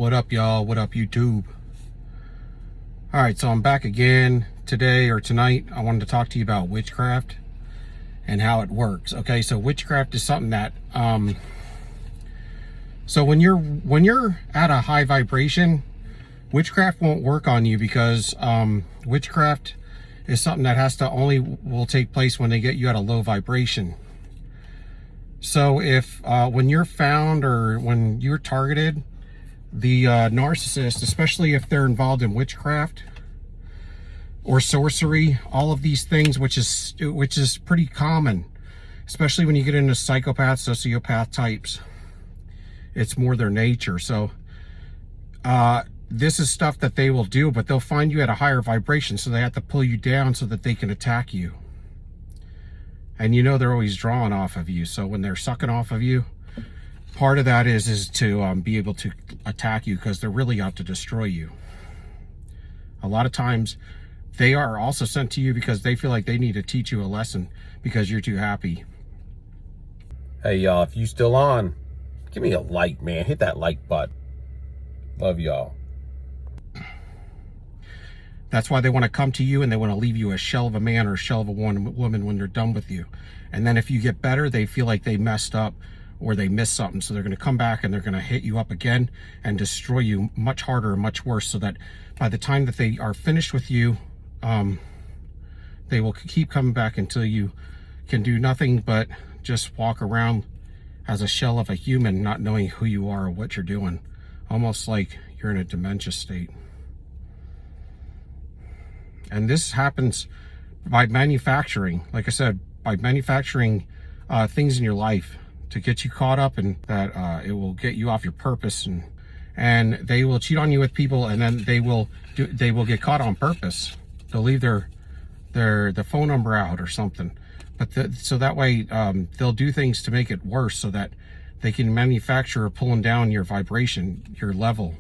What up, y'all? What up, YouTube? All right, so I'm back again today or tonight. I wanted to talk to you about witchcraft and how it works. Okay, so witchcraft is something that so when you're at a high vibration, witchcraft won't work on you because witchcraft is something that will take place when they get you at a low vibration. So if when you're found or when you're targeted, the narcissist, especially if they're involved in witchcraft or sorcery, all of these things, which is pretty common, especially when you get into psychopath, sociopath types, it's more their nature. So this is stuff that they will do, but they'll find you at a higher vibration, so they have to pull you down so that they can attack you. And you know they're always drawing off of you, so when they're sucking off of you, part of that is to be able to attack you, because they're really out to destroy you. A lot of times they are also sent to you because they feel like they need to teach you a lesson because you're too happy. Hey y'all, if you still on, give me a like, man. Hit that like button. Love y'all. That's why they want to come to you and they want to leave you a shell of a man or a shell of a woman when they're done with you. And then if you get better, they feel like they messed up or they missed something. So they're going to come back and they're going to hit you up again and destroy you much harder and much worse, so that by the time that they are finished with you, they will keep coming back until you can do nothing but just walk around as a shell of a human, not knowing who you are or what you're doing. Almost like you're in a dementia state. And this happens by manufacturing, like I said, by manufacturing things in your life to get you caught up, and that it will get you off your purpose, and they will cheat on you with people, and then they will get caught on purpose. They'll leave their phone number out or something, but so that way they'll do things to make it worse, so that they can manufacture pulling down your vibration, your level,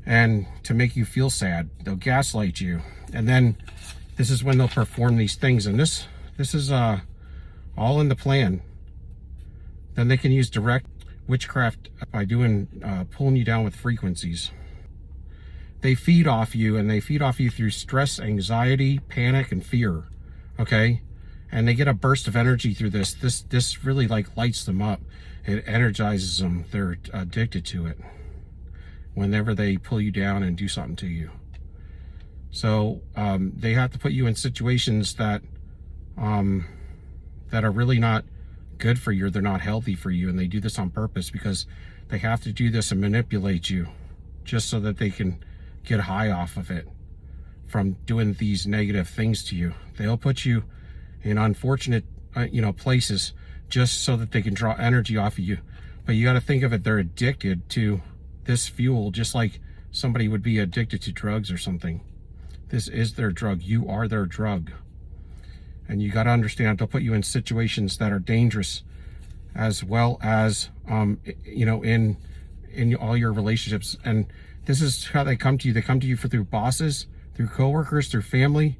and to make you feel sad. They'll gaslight you, and then this is when they'll perform these things, and this is all in the plan. Then they can use direct witchcraft by doing pulling you down with frequencies. They feed off you, and they feed off you through stress, anxiety, panic, and fear. Okay, and they get a burst of energy through this. This really like lights them up. It energizes them. They're addicted to it whenever they pull you down and do something to you. So they have to put you in situations that are really not good for you. They're not healthy for you, and they do this on purpose because they have to do this and manipulate you just so that they can get high off of it from doing these negative things to you. They'll put you in unfortunate places just so that they can draw energy off of you. But you got to think of it, they're addicted to this fuel just like somebody would be addicted to drugs or something. This is their drug. You are their drug. And you got to understand, they'll put you in situations that are dangerous, as well as in all your relationships. And this is how they come to you. They come to you through bosses, through coworkers, through family,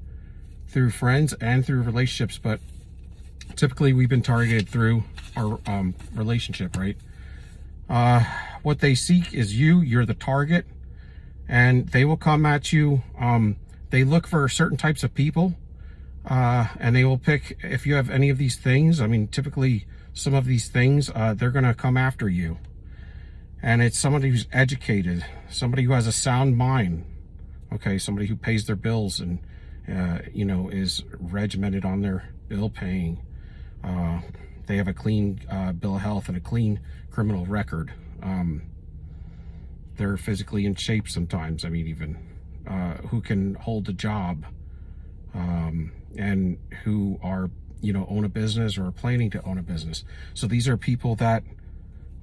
through friends, and through relationships. But typically we've been targeted through our relationship, right? What they seek is you're the target, and they will come at you. They look for certain types of people, and they will pick, if you have any of these things, I mean, typically some of these things, they're going to come after you. And it's somebody who's educated, somebody who has a sound mind, okay, somebody who pays their bills and, is regimented on their bill paying. They have a clean bill of health and a clean criminal record. They're physically in shape sometimes, I mean, even who can hold a job, and who are, own a business or are planning to own a business. So these are people that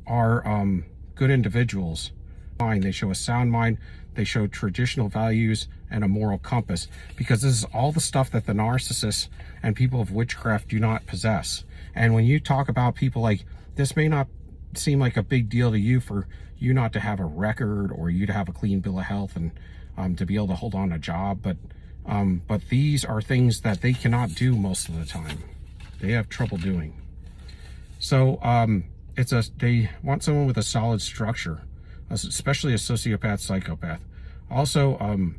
are good individuals. They show a sound mind, they show traditional values and a moral compass, because this is all the stuff that the narcissists and people of witchcraft do not possess. And when you talk about people, like, this may not seem like a big deal to you, for you not to have a record or you to have a clean bill of health and to be able to hold on a job, but these are things that they cannot do most of the time. They have trouble doing. So they want someone with a solid structure, especially a sociopath, psychopath. Also,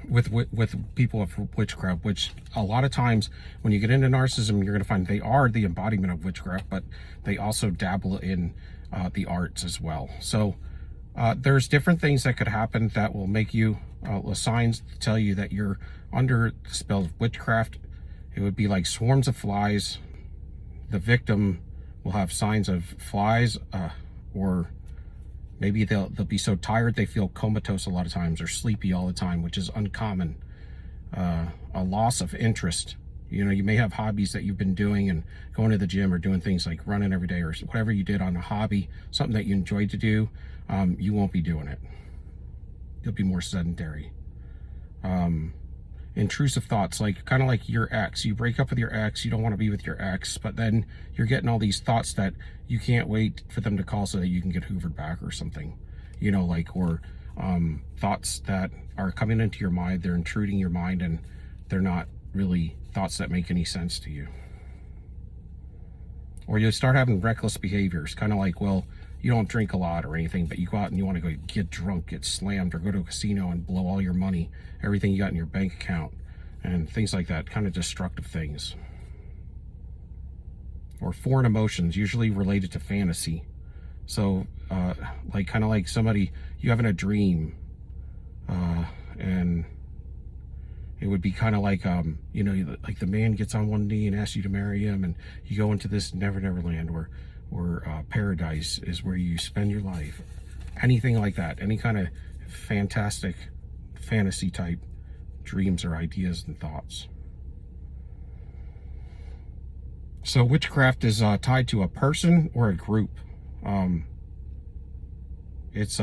with people of witchcraft, which a lot of times when you get into narcissism, you're going to find they are the embodiment of witchcraft, but they also dabble in the arts as well. So there's different things that could happen that will make you signs to tell you that you're under the spell of witchcraft. It would be like swarms of flies. The victim will have signs of flies, or maybe they'll be so tired they feel comatose a lot of times, or sleepy all the time, which is uncommon. A loss of interest. You know, you may have hobbies that you've been doing and going to the gym or doing things like running every day or whatever you did on a hobby, something that you enjoyed to do. You won't be doing it. You'll be more sedentary. Intrusive thoughts, like kind of like your ex. You break up with your ex, you don't want to be with your ex, but then you're getting all these thoughts that you can't wait for them to call so that you can get hoovered back or something, you know, like, or thoughts that are coming into your mind, they're intruding your mind, and they're not really thoughts that make any sense to you. Or you start having reckless behaviors, kind of like, well, you don't drink a lot or anything, but you go out and you want to go get drunk, get slammed, or go to a casino and blow all your money, everything you got in your bank account, and things like that, kind of destructive things. Or foreign emotions, usually related to fantasy. So, like, kind of like somebody, you having a dream, and it would be kind of like, you know, like the man gets on one knee and asks you to marry him, and you go into this never land where paradise is where you spend your life. Anything like that, any kind of fantastic fantasy type dreams or ideas and thoughts. So witchcraft is tied to a person or a group. It's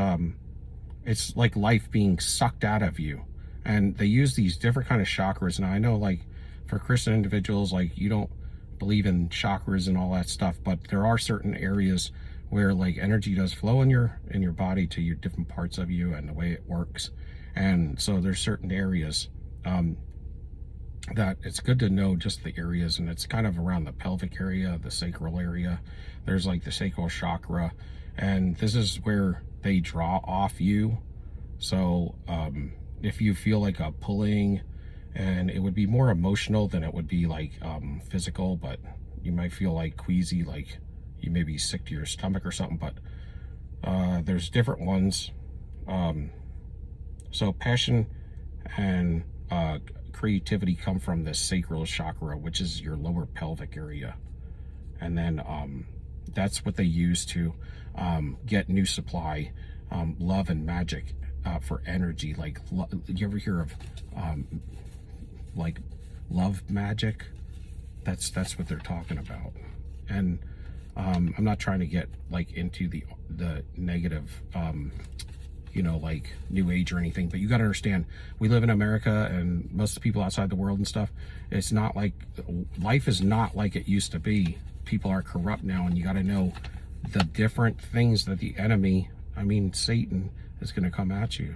like life being sucked out of you, and they use these different kind of chakras. Now I know, like, for Christian individuals, like, you don't believe in chakras and all that stuff, but there are certain areas where, like, energy does flow in your body to your different parts of you and the way it works. And so there's certain areas that it's good to know just the areas, and it's kind of around the pelvic area, the sacral area. There's like the sacral chakra, and this is where they draw off you. So if you feel like a pulling, and it would be more emotional than it would be like physical, but you might feel like queasy, like you may be sick to your stomach or something, but there's different ones. So passion and creativity come from the sacral chakra, which is your lower pelvic area. And then that's what they use to get new supply, love and magic, for energy. Like, you ever hear of like love magic? That's what they're talking about. And I'm not trying to get like into the negative, you know, like new age or anything, but you got to understand, we live in America, and most of the people outside the world and stuff, it's not like, life is not like it used to be. People are corrupt now, and you got to know the different things that the enemy, I mean Satan, is going to come at you.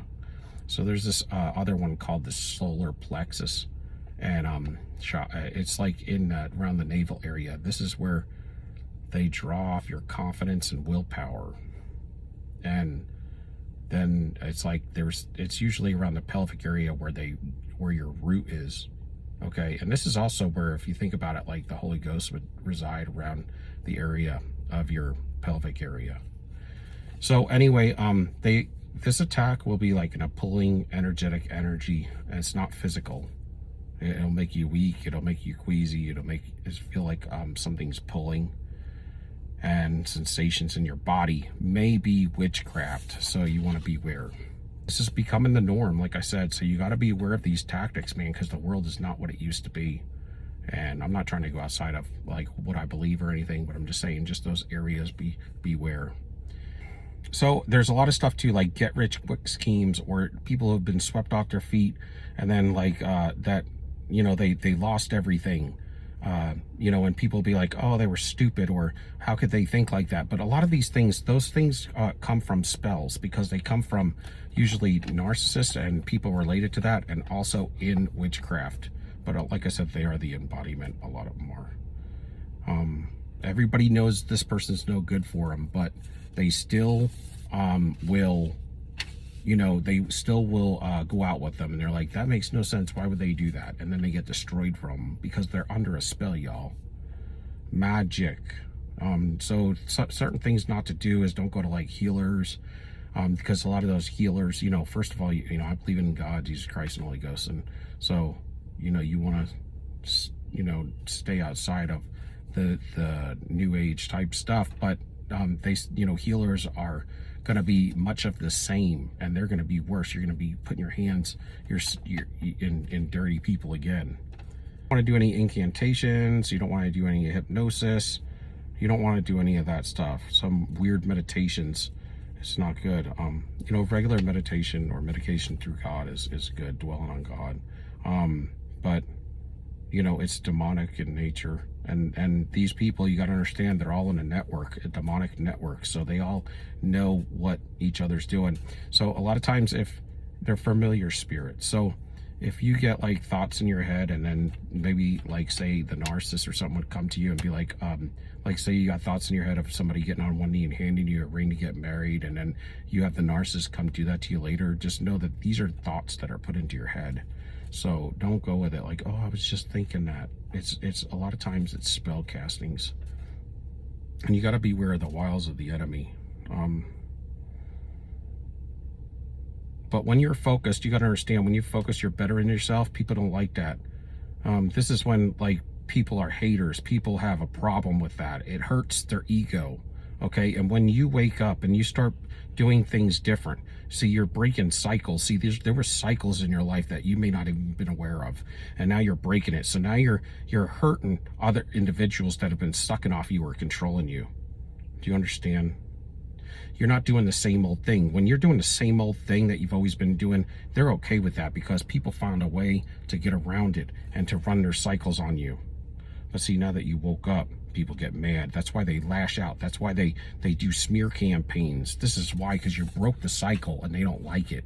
So there's this other one called the solar plexus, and it's like in around the navel area. This is where they draw off your confidence and willpower, and then it's like it's usually around the pelvic area where your root is. Okay, and this is also where, if you think about it, like the Holy Ghost would reside around the area of your pelvic area. So anyway, this attack will be like in a pulling energetic energy, and it's not physical. It'll make you weak, it'll make you queasy, it'll make it feel like something's pulling, and sensations in your body may be witchcraft, so you want to beware. This is becoming the norm, like I said, so you got to be aware of these tactics, man, because the world is not what it used to be. And I'm not trying to go outside of like what I believe or anything, but I'm just saying, just those areas, beware. So there's a lot of stuff too, like get rich quick schemes, or people who have been swept off their feet, and then like that, you know, they lost everything. You know, and people be like, oh, they were stupid, or how could they think like that? But a lot of these things, those things come from spells, because they come from usually narcissists and people related to that, and also in witchcraft. But like I said, they are the embodiment, a lot of them are. Everybody knows this person's no good for them, but they still will, you know, they still will go out with them, and they're like, that makes no sense. Why would they do that? And then they get destroyed from them because they're under a spell, y'all. Magic. So certain things not to do is don't go to like healers, because a lot of those healers, you know, first of all, you know, I believe in God, Jesus Christ, and Holy Ghost, and so, you know, you want to, you know, stay outside of the new age type stuff. But they, you know, healers are going to be much of the same, and they're going to be worse. You're going to be putting your hands in dirty people again. You don't want to do any incantations. You don't want to do any hypnosis. You don't want to do any of that stuff. Some weird meditations, it's not good. You know, regular meditation or medication through God is good, dwelling on God. But you know, it's demonic in nature, and these people, you got to understand, they're all in a network, a demonic network, so they all know what each other's doing. So a lot of times, if they're familiar spirits, so if you get like thoughts in your head, and then maybe like say the narcissist or something would come to you and be like say you got thoughts in your head of somebody getting on one knee and handing you a ring to get married, and then you have the narcissist come do that to you later, just know that these are thoughts that are put into your head. So don't go with it like, oh, I was just thinking that. It's a lot of times it's spell castings, and you got to beware of the wiles of the enemy. But when you're focused, you got to understand, when you focus, you're better in yourself. People don't like that. This is when like people are haters. People have a problem with that. It hurts their ego. Okay, and when you wake up and you start doing things different, see, you're breaking cycles. See, there were cycles in your life that you may not even been aware of, and now you're breaking it. So now you're hurting other individuals that have been sucking off you or controlling you. Do you understand? You're not doing the same old thing. When you're doing the same old thing that you've always been doing, they're okay with that because people found a way to get around it and to run their cycles on you. But see, now that you woke up, people get mad. That's why they lash out. That's why they do smear campaigns. This is why, because you broke the cycle and they don't like it.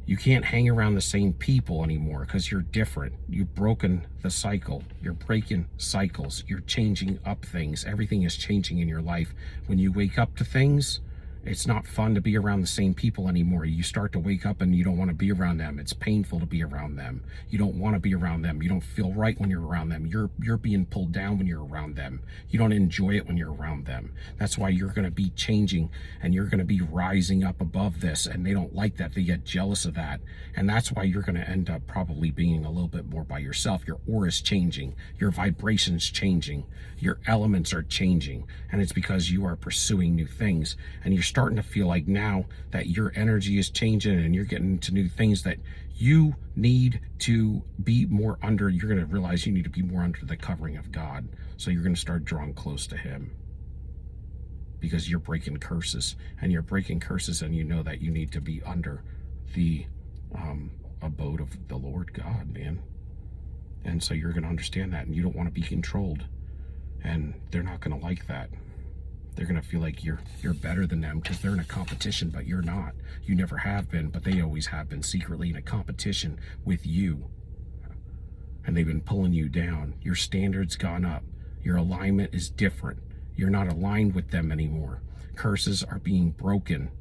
You can't hang around the same people anymore because you're different. You've broken the cycle. You're breaking cycles. You're changing up things. Everything is changing in your life. When you wake up to things, it's not fun to be around the same people anymore. You start to wake up and you don't want to be around them. It's painful to be around them. You don't want to be around them. You don't feel right when you're around them. You're being pulled down when you're around them. You don't enjoy it when you're around them. That's why you're going to be changing and you're going to be rising up above this, and they don't like that. They get jealous of that. And that's why you're going to end up probably being a little bit more by yourself. Your aura is changing. Your vibration's changing. Your elements are changing. And it's because you are pursuing new things, and you're starting to feel like now that your energy is changing and you're getting into new things that you need to be more under. You're going to realize you need to be more under the covering of God. So you're going to start drawing close to him because you're breaking curses, and you're breaking curses, and you know that you need to be under the abode of the Lord God, man. And so you're going to understand that, and you don't want to be controlled, and they're not going to like that. They're going to feel like you're better than them because they're in a competition, but you're not. You never have been, but they always have been secretly in a competition with you. And they've been pulling you down. Your standard's gone up. Your alignment is different. You're not aligned with them anymore. Curses are being broken,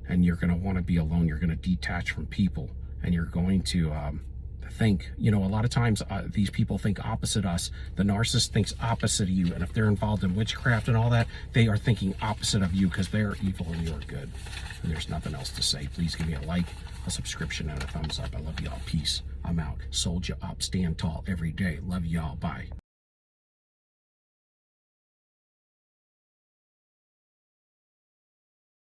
and you're going to want to be alone. You're going to detach from people, and you're going to think, you know, a lot of times these people think opposite us. The narcissist thinks opposite of you, and if they're involved in witchcraft and all that, they are thinking opposite of you because they're evil and you're good. And there's nothing else to say. Please give me a like, a subscription, and a thumbs up. I love y'all. Peace. I'm out. Soldier up. Stand tall every day. Love y'all. Bye.